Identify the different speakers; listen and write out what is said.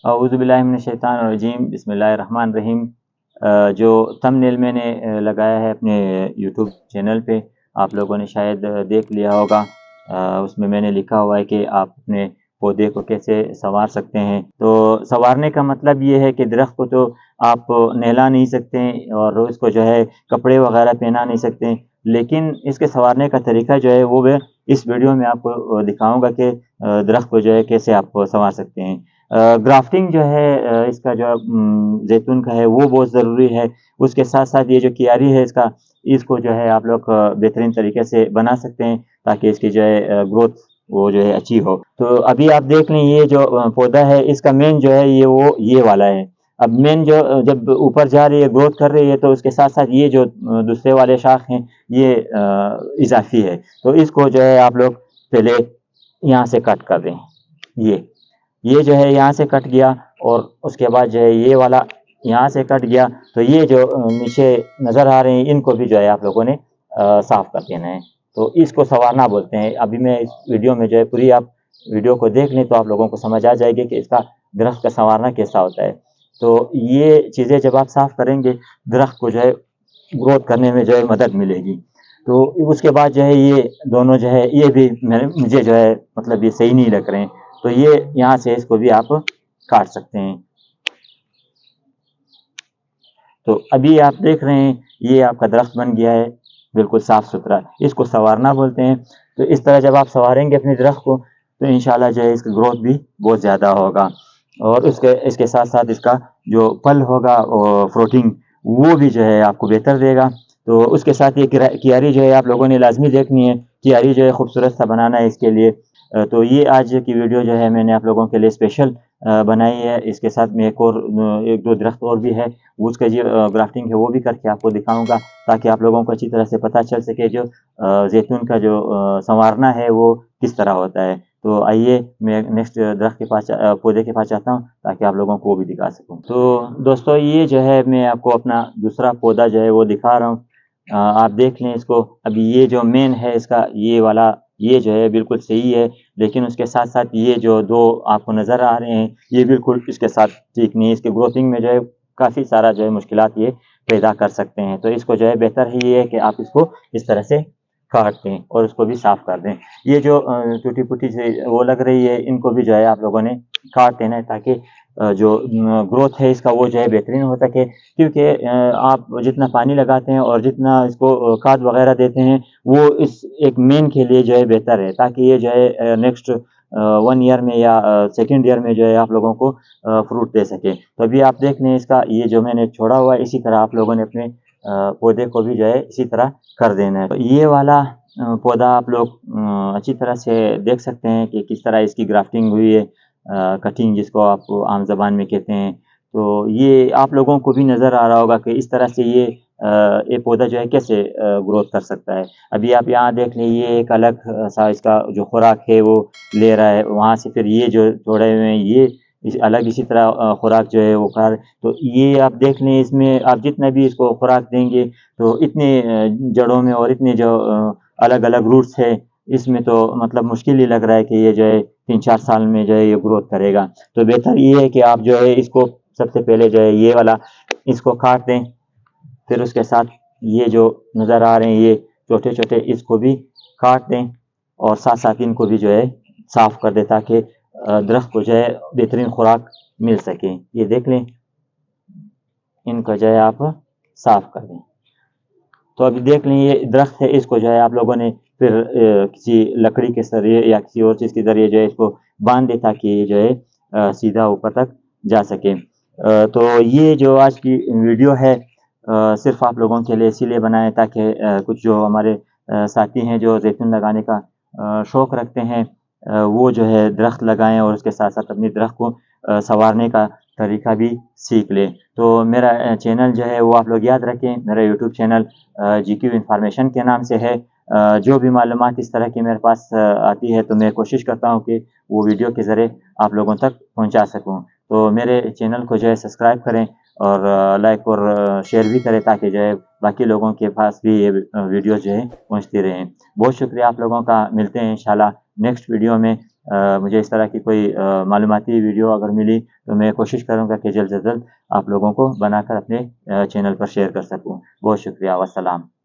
Speaker 1: اعوذ باللہ من الشیطان الرجیم، بسم اللہ الرحمن الرحیم۔ جو تمبنیل میں نے لگایا ہے اپنے یوٹیوب چینل پہ، آپ لوگوں نے شاید دیکھ لیا ہوگا۔ اس میں نے لکھا ہوا ہے کہ آپ اپنے پودے کو کیسے سنوار سکتے ہیں۔ تو سنوارنے کا مطلب یہ ہے کہ درخت کو تو آپ نہلا نہیں سکتے اور اس کو جو ہے کپڑے وغیرہ پہنا نہیں سکتے، لیکن اس کے سنوارنے کا طریقہ جو ہے وہ میں اس ویڈیو میں آپ کو دکھاؤں گا کہ درخت کو جو ہے کیسے آپ سنوار سکتے ہیں۔ گرافٹنگ جو ہے اس کا جو زیتون کا ہے وہ بہت ضروری ہے۔ اس کے ساتھ ساتھ یہ جو کیاری ہے اس کو جو ہے آپ لوگ بہترین طریقے سے بنا سکتے ہیں تاکہ اس کی جو ہے گروتھ وہ جو ہے اچھی ہو۔ تو ابھی آپ دیکھ لیں، یہ جو پودا ہے اس کا مین جو ہے یہ والا ہے۔ اب مین جو جب اوپر جا رہی ہے گروتھ کر رہی ہے تو اس کے ساتھ ساتھ یہ جو دوسرے والے شاخ ہیں یہ اضافی ہے، تو اس کو جو ہے آپ لوگ پہلے یہاں سے کٹ کر دیں۔ یہ جو ہے یہاں سے کٹ گیا اور اس کے بعد جو ہے یہ والا یہاں سے کٹ گیا، تو یہ جو نیچے نظر آ رہے ہیں ان کو بھی جو ہے آپ لوگوں نے صاف کر دینا ہے۔ تو اس کو سنوارنا بولتے ہیں۔ ابھی میں اس ویڈیو میں جو ہے پوری آپ ویڈیو کو دیکھ لیں تو آپ لوگوں کو سمجھ آ جائے گی کہ اس کا درخت کا سنوارنا کیسا ہوتا ہے۔ تو یہ چیزیں جب آپ صاف کریں گے درخت کو جو ہے گروتھ کرنے میں جو ہے مدد ملے گی۔ تو اس کے بعد جو ہے یہ دونوں جو ہے یہ بھی مجھے جو ہے مطلب یہ صحیح نہیں لگ رہے ہیں، تو یہ یہاں سے اس کو بھی آپ کاٹ سکتے ہیں۔ تو ابھی آپ دیکھ رہے ہیں یہ آپ کا درخت بن گیا ہے بالکل صاف ستھرا، اس کو سنوارنا بولتے ہیں۔ تو اس طرح جب آپ سنواریں گے اپنے درخت کو تو انشاءاللہ جو ہے اس کی گروتھ بھی بہت زیادہ ہوگا، اور اس کے ساتھ ساتھ اس کا جو پھل ہوگا اور فروٹنگ وہ بھی جو ہے آپ کو بہتر دے گا۔ تو اس کے ساتھ یہ کیاری جو ہے آپ لوگوں نے لازمی دیکھنی ہے، کیاری جو ہے خوبصورت سا بنانا ہے اس کے لیے۔ تو یہ آج کی ویڈیو جو ہے میں نے آپ لوگوں کے لیے اسپیشل بنائی ہے۔ اس کے ساتھ میں ایک دو درخت اور بھی ہے، اس کا جو گرافٹنگ ہے وہ بھی کر کے آپ کو دکھاؤں گا تاکہ آپ لوگوں کو اچھی طرح سے پتہ چل سکے جو زیتون کا جو سنوارنا ہے وہ کس طرح ہوتا ہے۔ تو آئیے میں نیکسٹ درخت کے پاس پودے کے پاس جاتا ہوں تاکہ آپ لوگوں کو وہ بھی دکھا سکوں۔ تو دوستو یہ جو ہے میں آپ کو اپنا دوسرا پودا جو ہے وہ دکھا رہا ہوں۔ آپ دیکھ لیں اس کو۔ ابھی یہ جو مین ہے اس کا یہ والا یہ جو ہے بالکل صحیح ہے، لیکن اس کے ساتھ ساتھ یہ جو دو آپ کو نظر آ رہے ہیں یہ بالکل اس کے ساتھ ٹھیک نہیں ہے۔ اس کے گروتھنگ میں جو ہے کافی سارا جو ہے مشکلات یہ پیدا کر سکتے ہیں۔ تو اس کو جو ہے بہتر ہے یہ ہے کہ آپ اس کو اس طرح سے کاٹ دیں اور اس کو بھی صاف کر دیں۔ یہ جو ٹوٹی پھوٹی سے وہ لگ رہی ہے ان کو بھی جو ہے آپ لوگوں نے کاٹ دینا ہے تاکہ جو گروتھ ہے اس کا وہ جو ہے بہترین ہو سکے، کیونکہ آپ جتنا پانی لگاتے ہیں اور جتنا اس کو کھاد وغیرہ دیتے ہیں وہ اس ایک مین کے لیے جو ہے بہتر ہے تاکہ یہ جو ہے نیکسٹ 1 ایئر میں یا سیکنڈ ایئر میں جو ہے آپ لوگوں کو فروٹ دے سکے۔ تو ابھی آپ دیکھ لیں اس کا یہ جو میں نے چھوڑا ہوا ہے اسی طرح آپ لوگوں نے اپنے پودے کو بھی جو ہے اسی طرح کر دینا ہے۔ یہ والا پودا آپ لوگ اچھی طرح سے دیکھ سکتے ہیں کہ کس طرح اس کی گرافٹنگ ہوئی ہے، کٹنگ جس کو آپ عام زبان میں کہتے ہیں۔ تو یہ آپ لوگوں کو بھی نظر آ رہا ہوگا کہ اس طرح سے یہ پودا جو ہے کیسے گروتھ کر سکتا ہے۔ ابھی آپ یہاں دیکھ لیں یہ ایک الگ سا اس کا جو خوراک ہے وہ لے رہا ہے، وہاں سے پھر یہ جو چھوڑے ہوئے ہیں یہ الگ اسی طرح خوراک جو ہے وہ کر، تو یہ آپ دیکھ لیں اس میں آپ جتنا بھی اس کو خوراک دیں گے تو اتنے جڑوں میں اور اتنے جو الگ الگ روٹس ہے اس میں تو مطلب مشکل ہی لگ رہا ہے کہ یہ جو ہے 3-4 سال میں جو ہے یہ گروتھ کرے گا۔ تو بہتر یہ ہے کہ آپ جو ہے اس کو سب سے پہلے جو ہے یہ والا اس کو کاٹ دیں، پھر اس کے ساتھ یہ جو نظر آ رہے ہیں یہ چھوٹے چھوٹے اس کو بھی کاٹ دیں اور ساتھ ساتھ ان کو بھی جو ہے صاف کر دیں تاکہ درخت کو جو ہے بہترین خوراک مل سکے۔ یہ دیکھ لیں ان کو جو ہے آپ صاف کر دیں۔ تو ابھی دیکھ لیں یہ درخت ہے، اس کو جو ہے آپ لوگوں نے پھر کسی لکڑی کے ذریعے یا کسی اور چیز کے ذریعے جو ہے اس کو باندھ دے تاکہ یہ جو ہے سیدھا اوپر تک جا سکے۔ تو یہ جو آج کی ویڈیو ہے صرف آپ لوگوں کے لیے اسی لیے بنائے تاکہ کچھ جو ہمارے ساتھی ہیں جو زیتون لگانے کا شوق رکھتے ہیں وہ جو ہے درخت لگائیں اور اس کے ساتھ ساتھ اپنی درخت کو سنوارنے کا طریقہ بھی سیکھ لیں۔ تو میرا چینل جو ہے وہ آپ لوگ یاد رکھیں، میرا یوٹیوب چینل GQ انفارمیشن کے نام سے ہے۔ جو بھی معلومات اس طرح کی میرے پاس آتی ہے تو میں کوشش کرتا ہوں کہ وہ ویڈیو کے ذریعے آپ لوگوں تک پہنچا سکوں۔ تو میرے چینل کو جو ہے سبسکرائب کریں اور لائک اور شیئر بھی کریں تاکہ جو ہے باقی لوگوں کے پاس بھی یہ ویڈیو جو ہے پہنچتی رہیں۔ بہت شکریہ آپ لوگوں کا، ملتے ہیں انشاءاللہ نیکسٹ ویڈیو میں۔ مجھے اس طرح کی کوئی معلوماتی ویڈیو اگر ملی تو میں کوشش کروں گا کہ جلد سے جلد آپ لوگوں کو بنا کر اپنے چینل پر شیئر کر سکوں. بہت شکریہ، والسلام.